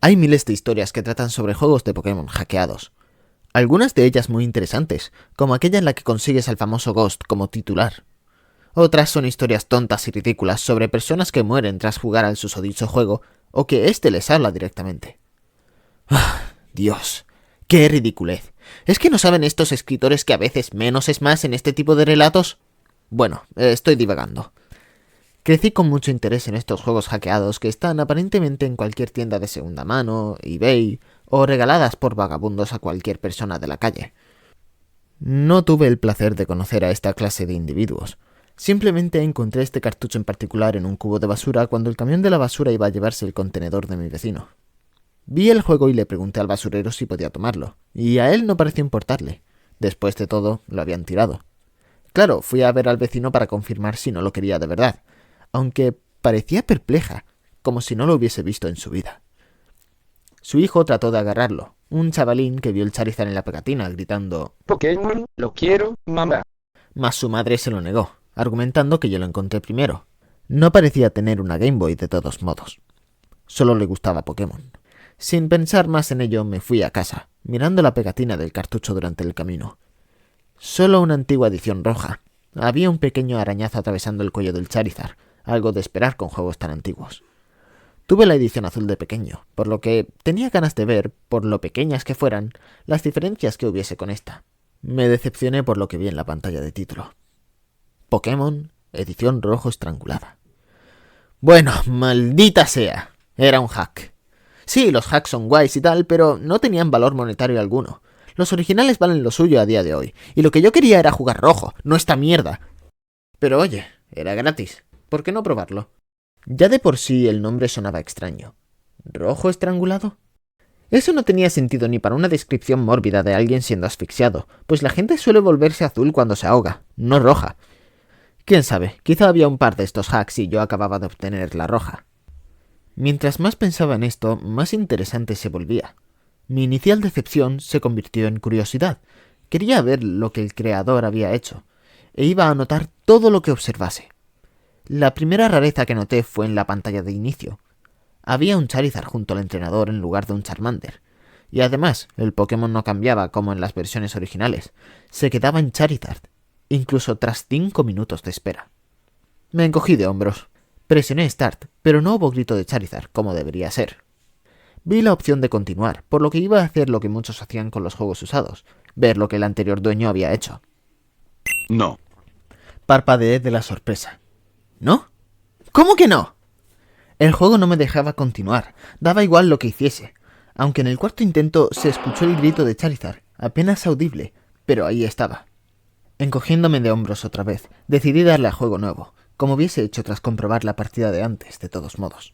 Hay miles de historias que tratan sobre juegos de Pokémon hackeados. Algunas de ellas muy interesantes, como aquella en la que consigues al famoso Ghost como titular. Otras son historias tontas y ridículas sobre personas que mueren tras jugar al susodicho juego o que éste les habla directamente. ¡Ah, Dios! ¡Qué ridiculez! ¿Es que no saben estos escritores que a veces menos es más en este tipo de relatos? Bueno, estoy divagando. Crecí con mucho interés en estos juegos hackeados que están aparentemente en cualquier tienda de segunda mano, eBay, o regaladas por vagabundos a cualquier persona de la calle. No tuve el placer de conocer a esta clase de individuos. Simplemente encontré este cartucho en particular en un cubo de basura cuando el camión de la basura iba a llevarse el contenedor de mi vecino. Vi el juego y le pregunté al basurero si podía tomarlo, y a él no pareció importarle. Después de todo, lo habían tirado. Claro, fui a ver al vecino para confirmar si no lo quería de verdad, aunque parecía perpleja, como si no lo hubiese visto en su vida. Su hijo trató de agarrarlo, un chavalín que vio el Charizard en la pegatina, gritando Pokémon, lo quiero, mamá. mas su madre se lo negó, argumentando que yo lo encontré primero. No parecía tener una Game Boy de todos modos. Solo le gustaba Pokémon. Sin pensar más en ello, me fui a casa, mirando la pegatina del cartucho durante el camino. Solo una antigua edición roja. Había un pequeño arañazo atravesando el cuello del Charizard, algo de esperar con juegos tan antiguos. Tuve la edición azul de pequeño, por lo que tenía ganas de ver, por lo pequeñas que fueran, las diferencias que hubiese con esta. Me decepcioné por lo que vi en la pantalla de título. Pokémon, edición rojo estrangulada. Bueno, maldita sea. Era un hack. Sí, los hacks son guays y tal, pero no tenían valor monetario alguno. Los originales valen lo suyo a día de hoy, y lo que yo quería era jugar rojo, no esta mierda. Pero oye, era gratis. ¿Por qué no probarlo? Ya de por sí el nombre sonaba extraño. ¿Rojo estrangulado? Eso no tenía sentido ni para una descripción mórbida de alguien siendo asfixiado, pues la gente suele volverse azul cuando se ahoga, no roja. Quién sabe, quizá había un par de estos hacks y yo acababa de obtener la roja. Mientras más pensaba en esto, más interesante se volvía. Mi inicial decepción se convirtió en curiosidad. Quería ver lo que el creador había hecho, e iba a anotar todo lo que observase. La primera rareza que noté fue en la pantalla de inicio. Había un Charizard junto al entrenador en lugar de un Charmander. Y además, el Pokémon no cambiaba como en las versiones originales. Se quedaba en Charizard, incluso tras 5 minutos de espera. Me encogí de hombros. Presioné Start, pero no hubo grito de Charizard, como debería ser. Vi la opción de continuar, por lo que iba a hacer lo que muchos hacían con los juegos usados, ver lo que el anterior dueño había hecho. No. Parpadeé de la sorpresa. ¿No? ¿Cómo que no? El juego no me dejaba continuar, daba igual lo que hiciese, aunque en el cuarto intento se escuchó el grito de Charizard, apenas audible, pero ahí estaba. Encogiéndome de hombros otra vez, decidí darle a juego nuevo, como hubiese hecho tras comprobar la partida de antes, de todos modos.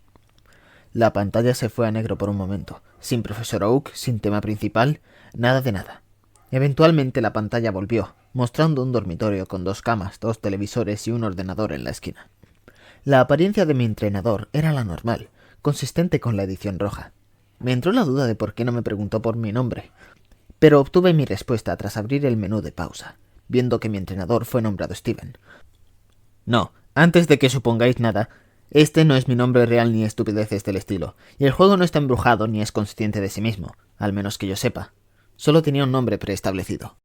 La pantalla se fue a negro por un momento, sin Profesor Oak, sin tema principal, nada de nada. Eventualmente la pantalla volvió, mostrando un dormitorio con 2 camas, 2 televisores y un ordenador en la esquina. La apariencia de mi entrenador era la normal, consistente con la edición roja. Me entró la duda de por qué no me preguntó por mi nombre, pero obtuve mi respuesta tras abrir el menú de pausa, viendo que mi entrenador fue nombrado Steven. No, antes de que supongáis nada, este no es mi nombre real ni estupideces del estilo, y el juego no está embrujado ni es consciente de sí mismo, al menos que yo sepa. Solo tenía un nombre preestablecido.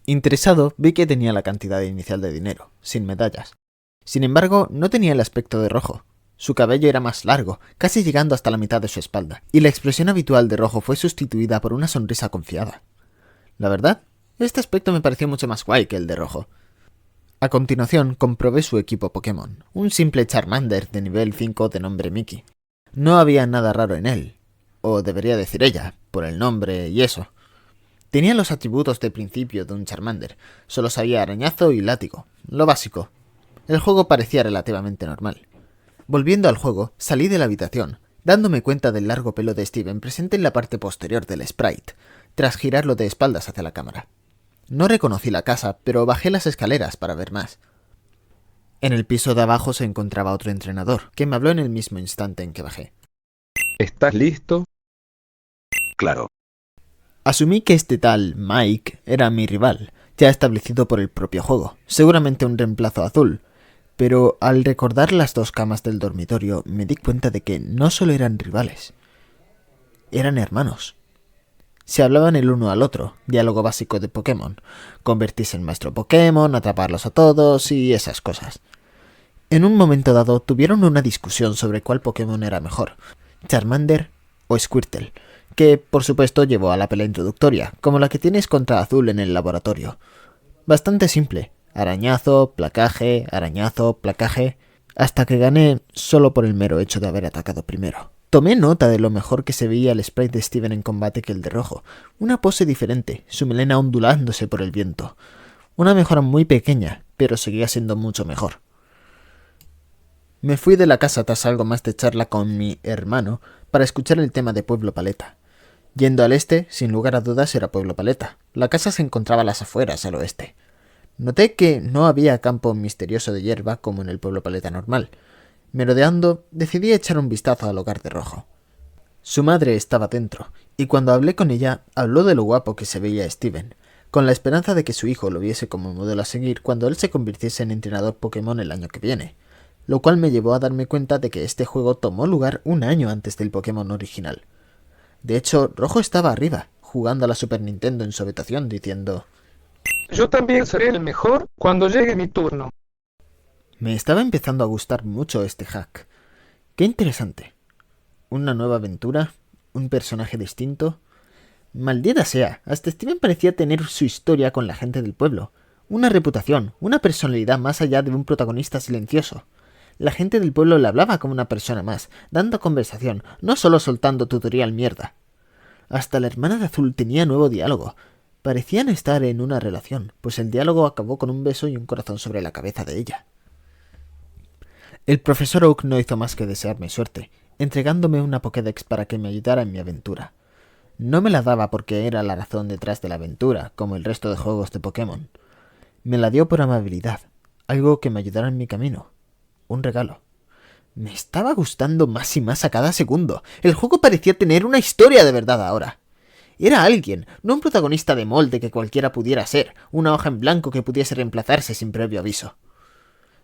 Interesado, vi que tenía la cantidad inicial de dinero, sin medallas. Sin embargo, no tenía el aspecto de rojo. Su cabello era más largo, casi llegando hasta la mitad de su espalda, y la expresión habitual de rojo fue sustituida por una sonrisa confiada. La verdad, este aspecto me pareció mucho más guay que el de rojo. A continuación, comprobé su equipo Pokémon, un simple Charmander de nivel 5 de nombre Mickey. No había nada raro en él, o debería decir ella, por el nombre y eso. Tenía los atributos de principio de un Charmander, solo sabía arañazo y látigo, lo básico. El juego parecía relativamente normal. Volviendo al juego, salí de la habitación, dándome cuenta del largo pelo de Steven presente en la parte posterior del sprite, tras girarlo de espaldas hacia la cámara. No reconocí la casa, pero bajé las escaleras para ver más. En el piso de abajo se encontraba otro entrenador, que me habló en el mismo instante en que bajé. ¿Estás listo? Claro. Asumí que este tal Mike era mi rival, ya establecido por el propio juego, seguramente un reemplazo azul, pero al recordar las 2 camas del dormitorio me di cuenta de que no solo eran rivales. Eran hermanos. Se hablaban el uno al otro, diálogo básico de Pokémon. Convertirse en maestro Pokémon, atraparlos a todos y esas cosas. En un momento dado tuvieron una discusión sobre cuál Pokémon era mejor, Charmander o Squirtle, que por supuesto llevó a la pelea introductoria, como la que tienes contra Azul en el laboratorio. Bastante simple, arañazo, placaje, hasta que gané solo por el mero hecho de haber atacado primero. Tomé nota de lo mejor que se veía el sprite de Steven en combate que el de rojo, una pose diferente, su melena ondulándose por el viento. Una mejora muy pequeña, pero seguía siendo mucho mejor. Me fui de la casa tras algo más de charla con mi hermano para escuchar el tema de Pueblo Paleta. Yendo al este, sin lugar a dudas era Pueblo Paleta. La casa se encontraba a las afueras, al oeste. Noté que no había campo misterioso de hierba como en el Pueblo Paleta normal. Merodeando, decidí echar un vistazo al hogar de Rojo. Su madre estaba dentro, y cuando hablé con ella, habló de lo guapo que se veía Steven, con la esperanza de que su hijo lo viese como modelo a seguir cuando él se convirtiese en entrenador Pokémon el año que viene, lo cual me llevó a darme cuenta de que este juego tomó lugar un año antes del Pokémon original. De hecho, Rojo estaba arriba, jugando a la Super Nintendo en su habitación, diciendo: Yo también seré el mejor cuando llegue mi turno. me estaba empezando a gustar mucho este hack. Qué interesante. Una nueva aventura, un personaje distinto. Maldita sea, hasta Steven parecía tener su historia con la gente del pueblo, una reputación, una personalidad más allá de un protagonista silencioso. La gente del pueblo le hablaba como una persona más, dando conversación, no solo soltando tutorial mierda. Hasta la hermana de Azul tenía nuevo diálogo. Parecían estar en una relación, pues el diálogo acabó con un beso y un corazón sobre la cabeza de ella. El profesor Oak no hizo más que desearme suerte, entregándome una Pokédex para que me ayudara en mi aventura. No me la daba porque era la razón detrás de la aventura, como el resto de juegos de Pokémon. Me la dio por amabilidad, algo que me ayudara en mi camino. Un regalo. Me estaba gustando más y más a cada segundo. El juego parecía tener una historia de verdad ahora. Era alguien, no un protagonista de molde que cualquiera pudiera ser, una hoja en blanco que pudiese reemplazarse sin previo aviso.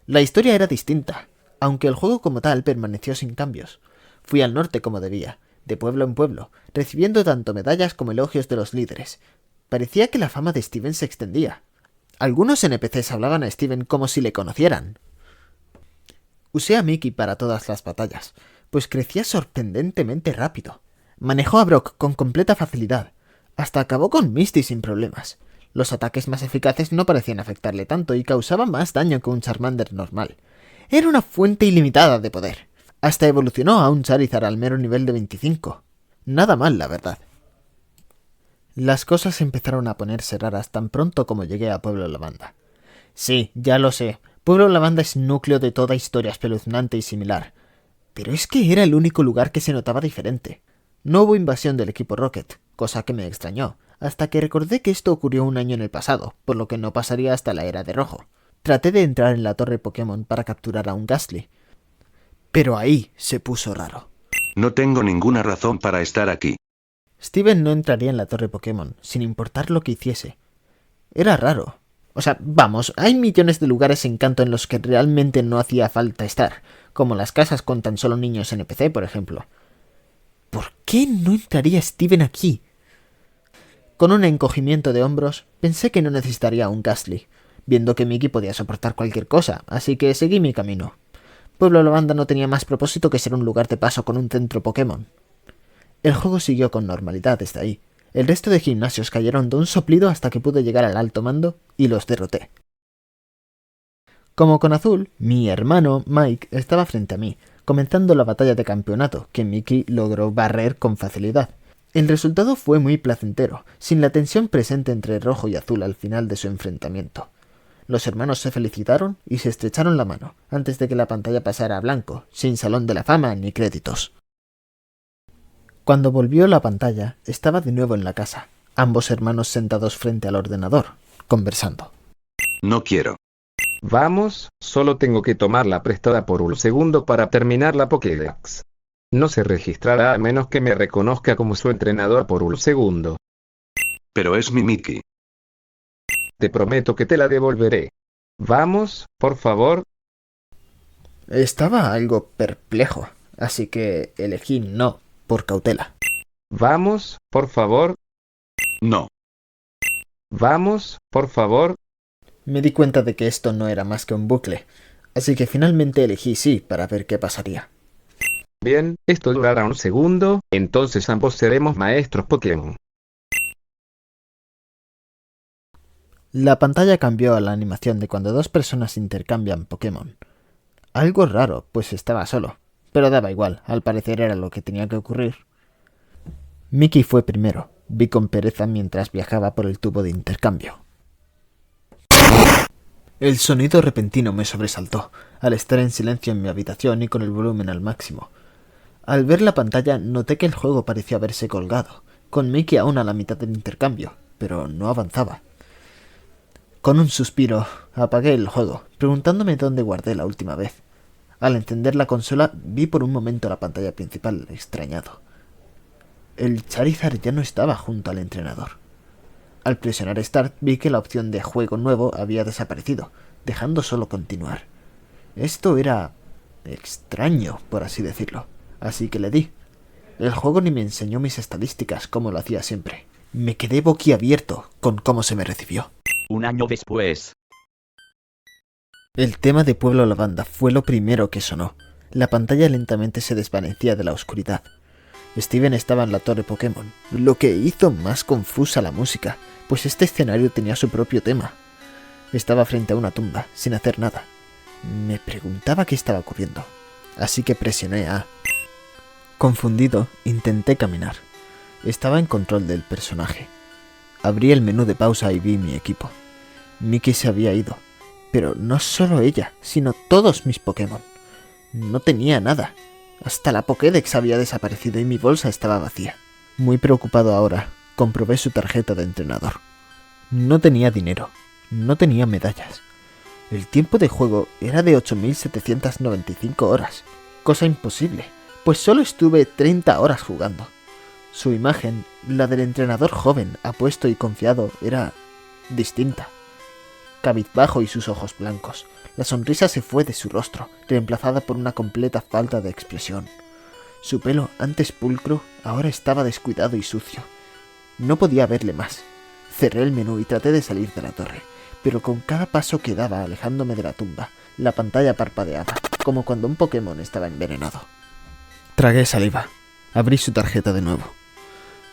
La historia era distinta, aunque el juego como tal permaneció sin cambios. Fui al norte como debía, de pueblo en pueblo, recibiendo tanto medallas como elogios de los líderes. Parecía que la fama de Steven se extendía. Algunos NPCs hablaban a Steven como si le conocieran. Usé a Mickey para todas las batallas, pues crecía sorprendentemente rápido. Manejó a Brock con completa facilidad. Hasta acabó con Misty sin problemas. Los ataques más eficaces no parecían afectarle tanto y causaban más daño que un Charmander normal. Era una fuente ilimitada de poder. Hasta evolucionó a un Charizard al mero nivel de 25. Nada mal, la verdad. Las cosas empezaron a ponerse raras tan pronto como llegué a Pueblo Lavanda. Sí, ya lo sé. Pueblo Lavanda es núcleo de toda historia espeluznante y similar. Pero es que era el único lugar que se notaba diferente. No hubo invasión del equipo Rocket, cosa que me extrañó, hasta que recordé que esto ocurrió un año en el pasado, por lo que no pasaría hasta la era de Rojo. Traté de entrar en la torre Pokémon para capturar a un Gastly, pero ahí se puso raro. No tengo ninguna razón para estar aquí. Steven no entraría en la torre Pokémon, sin importar lo que hiciese. Era raro. O sea, vamos, hay millones de lugares en Kanto en los que realmente no hacía falta estar, como las casas con tan solo niños NPC, por ejemplo. ¿Por qué no entraría Steven aquí? Con un encogimiento de hombros, pensé que no necesitaría un Gastly, viendo que Mickey podía soportar cualquier cosa, así que seguí mi camino. Pueblo Lavanda no tenía más propósito que ser un lugar de paso con un centro Pokémon. El juego siguió con normalidad desde ahí. El resto de gimnasios cayeron de un soplido hasta que pude llegar al alto mando y los derroté. Como con Azul, mi hermano Mike estaba frente a mí, comenzando la batalla de campeonato, que Mickey logró barrer con facilidad. El resultado fue muy placentero, sin la tensión presente entre Rojo y Azul al final de su enfrentamiento. Los hermanos se felicitaron y se estrecharon la mano, antes de que la pantalla pasara a blanco, sin salón de la fama ni créditos. Cuando volvió la pantalla, estaba de nuevo en la casa, ambos hermanos sentados frente al ordenador, conversando. No quiero. Vamos, solo tengo que tomarla prestada por un segundo para terminar la Pokédex. No se registrará a menos que me reconozca como su entrenador por un segundo. Pero es mi Mickey. Te prometo que te la devolveré. Vamos, por favor. Estaba algo perplejo, así que elegí no, por cautela. Vamos, por favor. No. Vamos, por favor. Me di cuenta de que esto no era más que un bucle, así que finalmente elegí sí para ver qué pasaría. Bien, esto durará un segundo, entonces ambos seremos maestros Pokémon. La pantalla cambió a la animación de cuando dos personas intercambian Pokémon. Algo raro, pues estaba solo, pero daba igual, al parecer era lo que tenía que ocurrir. Mickey fue primero, vi con pereza mientras viajaba por el tubo de intercambio. El sonido repentino me sobresaltó, al estar en silencio en mi habitación y con el volumen al máximo. Al ver la pantalla noté que el juego parecía haberse colgado, con Mickey aún a la mitad del intercambio, pero no avanzaba. Con un suspiro, apagué el juego, preguntándome dónde guardé la última vez. Al encender la consola, vi por un momento la pantalla principal, extrañado. El Charizard ya no estaba junto al entrenador. Al presionar Start, vi que la opción de juego nuevo había desaparecido, dejando solo continuar. Esto era extraño, por así decirlo, así que le di. El juego ni me enseñó mis estadísticas como lo hacía siempre. Me quedé boquiabierto con cómo se me recibió. Un año después. El tema de Pueblo Lavanda fue lo primero que sonó. La pantalla lentamente se desvanecía de la oscuridad. Steven estaba en la torre Pokémon, lo que hizo más confusa la música, pues este escenario tenía su propio tema. Estaba frente a una tumba, sin hacer nada. Me preguntaba qué estaba ocurriendo, así que presioné A. Confundido, intenté caminar. Estaba en control del personaje. Abrí el menú de pausa y vi mi equipo. Mickey se había ido, pero no solo ella, sino todos mis Pokémon. No tenía nada. Hasta la Pokédex había desaparecido y mi bolsa estaba vacía. Muy preocupado ahora, comprobé su tarjeta de entrenador. No tenía dinero, no tenía medallas. El tiempo de juego era de 8.795 horas, cosa imposible, pues solo estuve 30 horas jugando. Su imagen, la del entrenador joven, apuesto y confiado, era distinta. Cabizbajo y sus ojos blancos. La sonrisa se fue de su rostro, reemplazada por una completa falta de expresión. Su pelo, antes pulcro, ahora estaba descuidado y sucio. No podía verle más. Cerré el menú y traté de salir de la torre, pero con cada paso que daba alejándome de la tumba, la pantalla parpadeaba, como cuando un Pokémon estaba envenenado. Tragué saliva. Abrí su tarjeta de nuevo.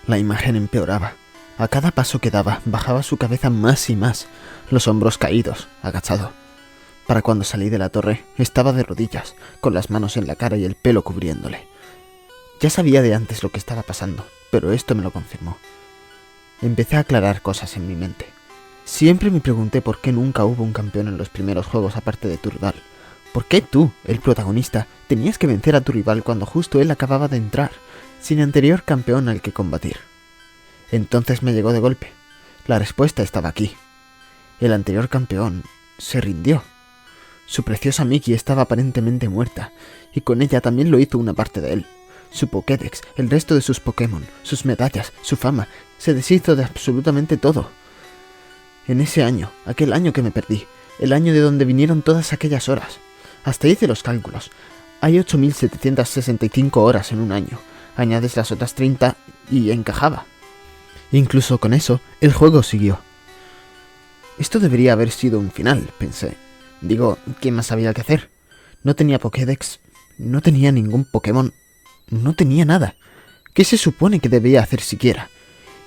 La imagen empeoraba. A cada paso que daba, bajaba su cabeza más y más, los hombros caídos, agachado. Para cuando salí de la torre, estaba de rodillas, con las manos en la cara y el pelo cubriéndole. Ya sabía de antes lo que estaba pasando, pero esto me lo confirmó. Empecé a aclarar cosas en mi mente. Siempre me pregunté por qué nunca hubo un campeón en los primeros juegos aparte de tu rival. ¿Por qué tú, el protagonista, tenías que vencer a tu rival cuando justo él acababa de entrar, sin anterior campeón al que combatir? Entonces me llegó de golpe. La respuesta estaba aquí. El anterior campeón se rindió. Su preciosa Mickey estaba aparentemente muerta, y con ella también lo hizo una parte de él. Su Pokédex, el resto de sus Pokémon, sus medallas, su fama, se deshizo de absolutamente todo. En ese año, aquel año que me perdí, el año de donde vinieron todas aquellas horas. Hasta hice los cálculos. Hay 8.765 horas en un año. Añades las otras 30 y encajaba. Incluso con eso, el juego siguió. Esto debería haber sido un final, pensé. Digo, ¿qué más había que hacer? No tenía Pokédex, no tenía ningún Pokémon, no tenía nada. ¿Qué se supone que debía hacer siquiera?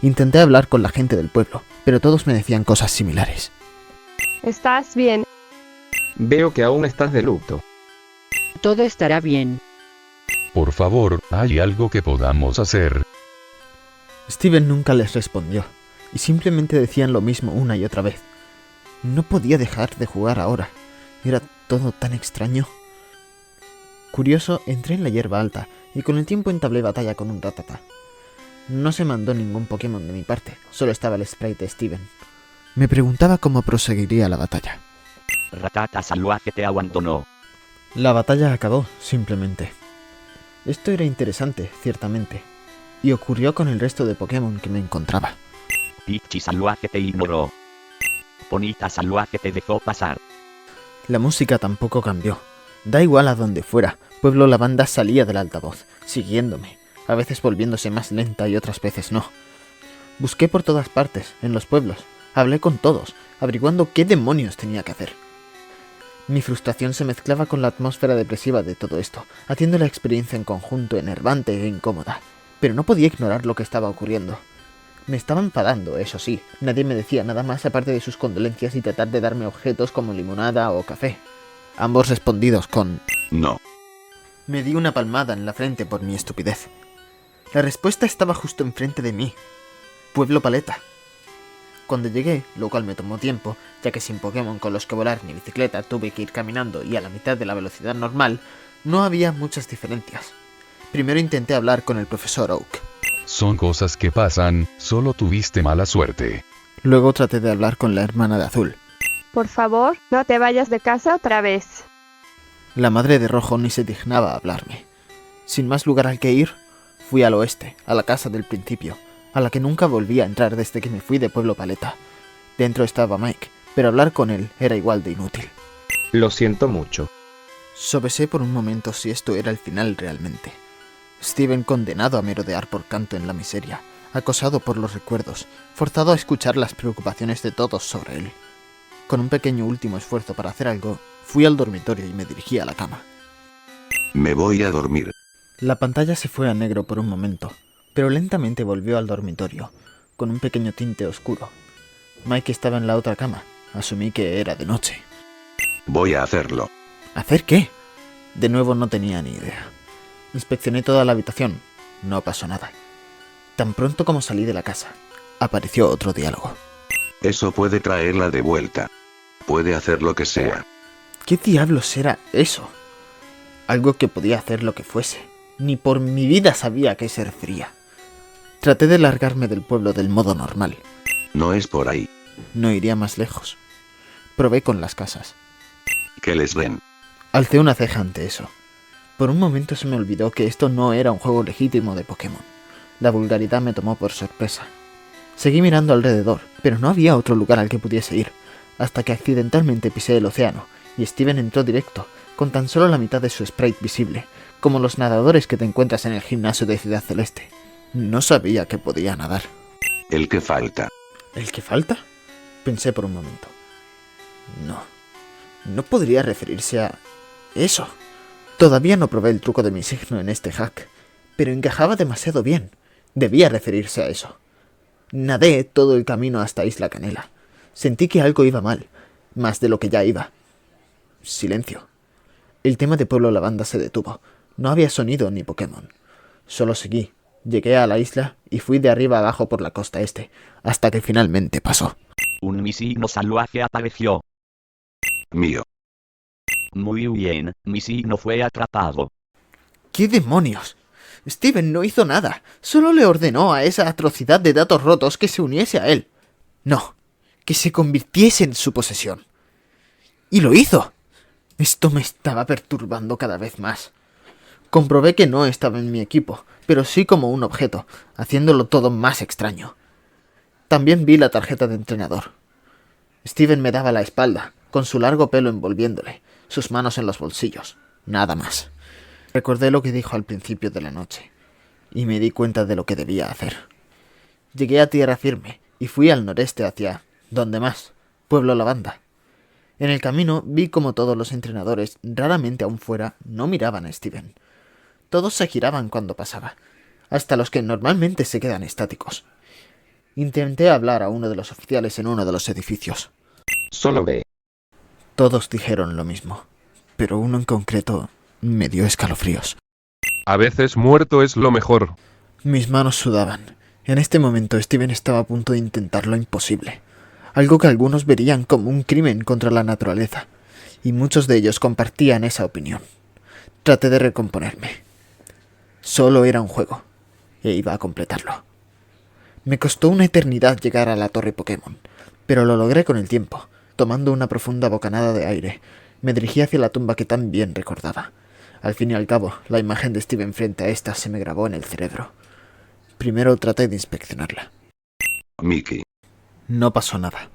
Intenté hablar con la gente del pueblo, pero todos me decían cosas similares. ¿Estás bien? Veo que aún estás de luto. Todo estará bien. Por favor, ¿hay algo que podamos hacer? Steven nunca les respondió, y simplemente decían lo mismo una y otra vez. No podía dejar de jugar ahora. Era todo tan extraño. Curioso, entré en la hierba alta, y con el tiempo entablé batalla con un Rattata. No se mandó ningún Pokémon de mi parte, solo estaba el sprite de Steven. Me preguntaba cómo proseguiría la batalla. Rattata salvaje te abandonó. La batalla acabó, simplemente. Esto era interesante, ciertamente, y ocurrió con el resto de Pokémon que me encontraba. Pichi salvaje te ignoró. Ponita salvaje te dejó pasar. La música tampoco cambió. Da igual a donde fuera, Pueblo Lavanda salía del altavoz, siguiéndome. a veces volviéndose más lenta y otras veces no. Busqué por todas partes, en los pueblos, hablé con todos, averiguando qué demonios tenía que hacer. Mi frustración se mezclaba con la atmósfera depresiva de todo esto, haciendo la experiencia en conjunto enervante e incómoda, pero no podía ignorar lo que estaba ocurriendo. Me estaba enfadando, eso sí, nadie me decía nada más aparte de sus condolencias y tratar de darme objetos como limonada o café, ambos respondidos con No. Me di una palmada en la frente por mi estupidez. La respuesta estaba justo enfrente de mí. Pueblo Paleta. Cuando llegué, lo cual me tomó tiempo, ya que sin Pokémon con los que volar ni bicicleta tuve que ir caminando y a la mitad de la velocidad normal, no había muchas diferencias. Primero intenté hablar con el profesor Oak. Son cosas que pasan, solo tuviste mala suerte. Luego traté de hablar con la hermana de Azul. Por favor, no te vayas de casa otra vez. La madre de Rojo ni se dignaba a hablarme. Sin más lugar al que ir, fui al oeste, a la casa del principio, a la que nunca volví a entrar desde que me fui de Pueblo Paleta. Dentro estaba Mike, pero hablar con él era igual de inútil. Lo siento mucho. Sopesé por un momento si esto era el final realmente. Steven condenado a merodear por canto en la miseria, acosado por los recuerdos, forzado a escuchar las preocupaciones de todos sobre él. Con un pequeño último esfuerzo para hacer algo, fui al dormitorio y me dirigí a la cama. Me voy a dormir. La pantalla se fue a negro por un momento, pero lentamente volvió al dormitorio, con un pequeño tinte oscuro. Mike estaba en la otra cama. Asumí que era de noche. Voy a hacerlo. ¿Hacer qué? De nuevo no tenía ni idea. Inspeccioné toda la habitación. No pasó nada. Tan pronto como salí de la casa, apareció otro diálogo. Eso puede traerla de vuelta. Puede hacer lo que sea. ¿Qué diablos era eso? Algo que podía hacer lo que fuese. Ni por mi vida sabía a qué se refería. Traté de largarme del pueblo del modo normal. No es por ahí. No iría más lejos. Probé con las casas. ¿Qué les ven? Alcé una ceja ante eso. Por un momento se me olvidó que esto no era un juego legítimo de Pokémon. La vulgaridad me tomó por sorpresa. Seguí mirando alrededor, pero no había otro lugar al que pudiese ir, hasta que accidentalmente pisé el océano, y Steven entró directo, con tan solo la mitad de su sprite visible, como los nadadores que te encuentras en el gimnasio de Ciudad Celeste. No sabía que podía nadar. El que falta. ¿El que falta? Pensé por un momento. No podría referirse a eso. Todavía no probé el truco de mi signo en este hack, pero encajaba demasiado bien. Debía referirse a eso. Nadé todo el camino hasta Isla Canela. Sentí que algo iba mal, más de lo que ya iba. Silencio. El tema de Pueblo Lavanda se detuvo. No había sonido ni Pokémon. Solo seguí. Llegué a la isla y fui de arriba abajo por la costa este, hasta que finalmente pasó. Un mi signo salvaje apareció. Mío. Muy bien, mi signo fue atrapado. ¿Qué demonios? Steven no hizo nada. Solo le ordenó a esa atrocidad de datos rotos que se uniese a él. No, que se convirtiese en su posesión. Y lo hizo. Esto me estaba perturbando cada vez más. Comprobé que no estaba en mi equipo, pero sí como un objeto, haciéndolo todo más extraño. También vi la tarjeta de entrenador. Steven me daba la espalda, con su largo pelo envolviéndole, sus manos en los bolsillos, nada más. Recordé lo que dijo al principio de la noche, y me di cuenta de lo que debía hacer. Llegué a tierra firme, y fui al noreste hacia... ¿dónde más? Pueblo Lavanda. En el camino vi como todos los entrenadores, raramente aún fuera, no miraban a Steven. Todos se giraban cuando pasaba, hasta los que normalmente se quedan estáticos. Intenté hablar a uno de los oficiales en uno de los edificios. Solo ve. Todos dijeron lo mismo, pero uno en concreto me dio escalofríos. A veces muerto es lo mejor. Mis manos sudaban. En este momento Steven estaba a punto de intentar lo imposible, algo que algunos verían como un crimen contra la naturaleza, y muchos de ellos compartían esa opinión. Traté de recomponerme. Solo era un juego, e iba a completarlo. Me costó una eternidad llegar a la torre Pokémon, pero lo logré con el tiempo. Tomando una profunda bocanada de aire, me dirigí hacia la tumba que tan bien recordaba. Al fin y al cabo, la imagen de Steven frente a esta se me grabó en el cerebro. Primero traté de inspeccionarla. Mickey. No pasó nada.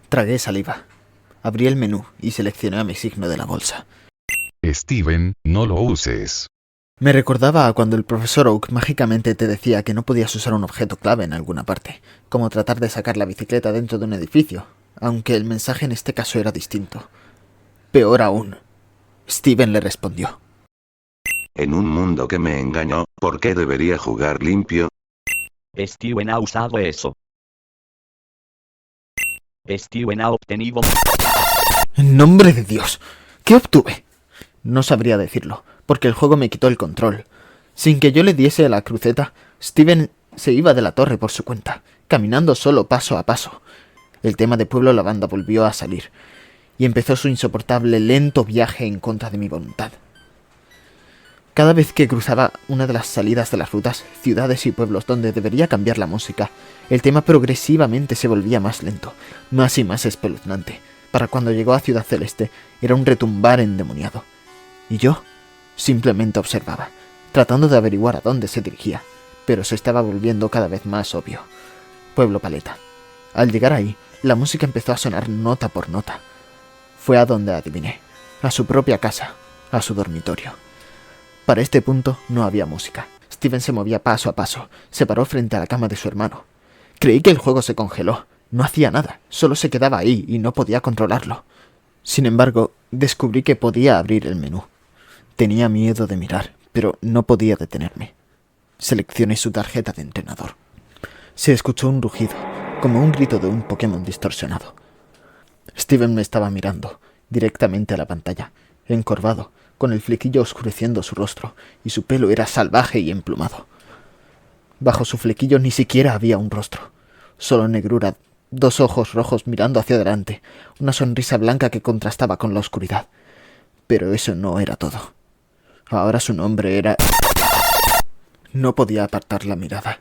Tragué saliva. Abrí el menú y seleccioné a mi signo de la bolsa. Steven, no lo uses. Me recordaba a cuando el profesor Oak mágicamente te decía que no podías usar un objeto clave en alguna parte, como tratar de sacar la bicicleta dentro de un edificio, aunque el mensaje en este caso era distinto. Peor aún, Steven le respondió. En un mundo que me engañó, ¿por qué debería jugar limpio? Steven ha usado eso. Steven ha obtenido... ¡En nombre de Dios! ¿Qué obtuve? No sabría decirlo, porque el juego me quitó el control. Sin que yo le diese la cruceta, Steven se iba de la torre por su cuenta, caminando solo paso a paso. El tema de Pueblo Lavanda volvió a salir, y empezó su insoportable lento viaje en contra de mi voluntad. Cada vez que cruzaba una de las salidas de las rutas, ciudades y pueblos donde debería cambiar la música, el tema progresivamente se volvía más lento, más y más espeluznante. Para cuando llegó a Ciudad Celeste, era un retumbar endemoniado. Y yo simplemente observaba, tratando de averiguar a dónde se dirigía, pero se estaba volviendo cada vez más obvio. Pueblo Paleta. Al llegar ahí, la música empezó a sonar nota por nota. Fue a donde adiviné, a su propia casa, a su dormitorio. Para este punto no había música. Steven se movía paso a paso, se paró frente a la cama de su hermano. Creí que el juego se congeló, no hacía nada, solo se quedaba ahí y no podía controlarlo. Sin embargo, descubrí que podía abrir el menú. Tenía miedo de mirar, pero no podía detenerme. Seleccioné su tarjeta de entrenador. Se escuchó un rugido, como un grito de un Pokémon distorsionado. Steven me estaba mirando, directamente a la pantalla, encorvado, con el flequillo oscureciendo su rostro, y su pelo era salvaje y emplumado. Bajo su flequillo ni siquiera había un rostro, solo negrura, dos ojos rojos mirando hacia adelante, una sonrisa blanca que contrastaba con la oscuridad. Pero eso no era todo. Ahora su nombre era... No podía apartar la mirada.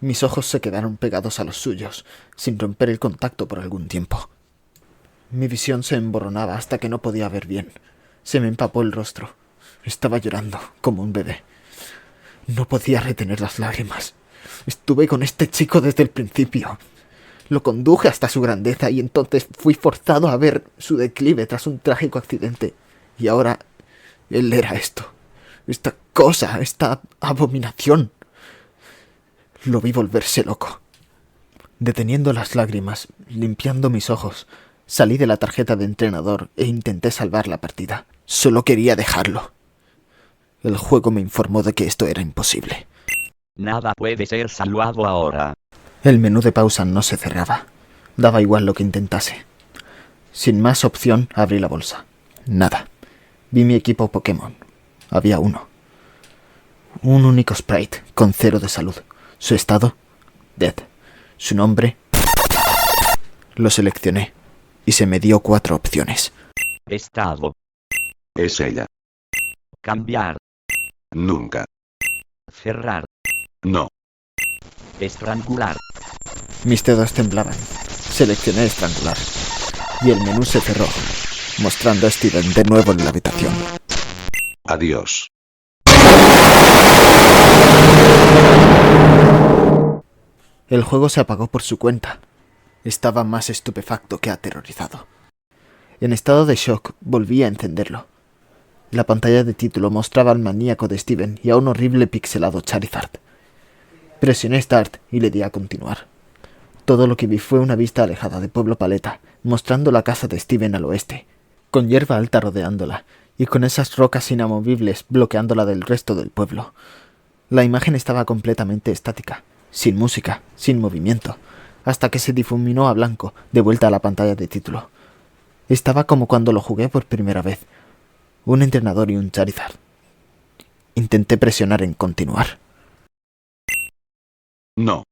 Mis ojos se quedaron pegados a los suyos, sin romper el contacto por algún tiempo. Mi visión se emborronaba hasta que no podía ver bien. Se me empapó el rostro. Estaba llorando, como un bebé. No podía retener las lágrimas. Estuve con este chico desde el principio. Lo conduje hasta su grandeza y entonces fui forzado a ver su declive tras un trágico accidente. Y ahora él era esto. Esta cosa, esta abominación. Lo vi volverse loco. Deteniendo las lágrimas, limpiando mis ojos, salí de la tarjeta de entrenador e intenté salvar la partida. Solo quería dejarlo. El juego me informó de que esto era imposible. Nada puede ser salvado ahora. El menú de pausa no se cerraba. Daba igual lo que intentase. Sin más opción, abrí la bolsa. Nada. Vi mi equipo Pokémon. Había uno. Un único sprite, con 0 de salud. Su estado, dead. Su nombre... Lo seleccioné, y se me dio 4 opciones. Estado. Es ella. Cambiar. Nunca. Cerrar. No. Estrangular. Mis dedos temblaban. Seleccioné estrangular. Y el menú se cerró, mostrando a Steven de nuevo en la habitación. Adiós. El juego se apagó por su cuenta. Estaba más estupefacto que aterrorizado. En estado de shock, volví a encenderlo. La pantalla de título mostraba al maníaco de Steven y a un horrible pixelado Charizard. Presioné Start y le di a continuar. Todo lo que vi fue una vista alejada de Pueblo Paleta, mostrando la casa de Steven al oeste, con hierba alta rodeándola, y con esas rocas inamovibles bloqueándola del resto del pueblo. La imagen estaba completamente estática, sin música, sin movimiento, hasta que se difuminó a blanco, de vuelta a la pantalla de título. Estaba como cuando lo jugué por primera vez. Un entrenador y un Charizard. Intenté presionar en continuar. No.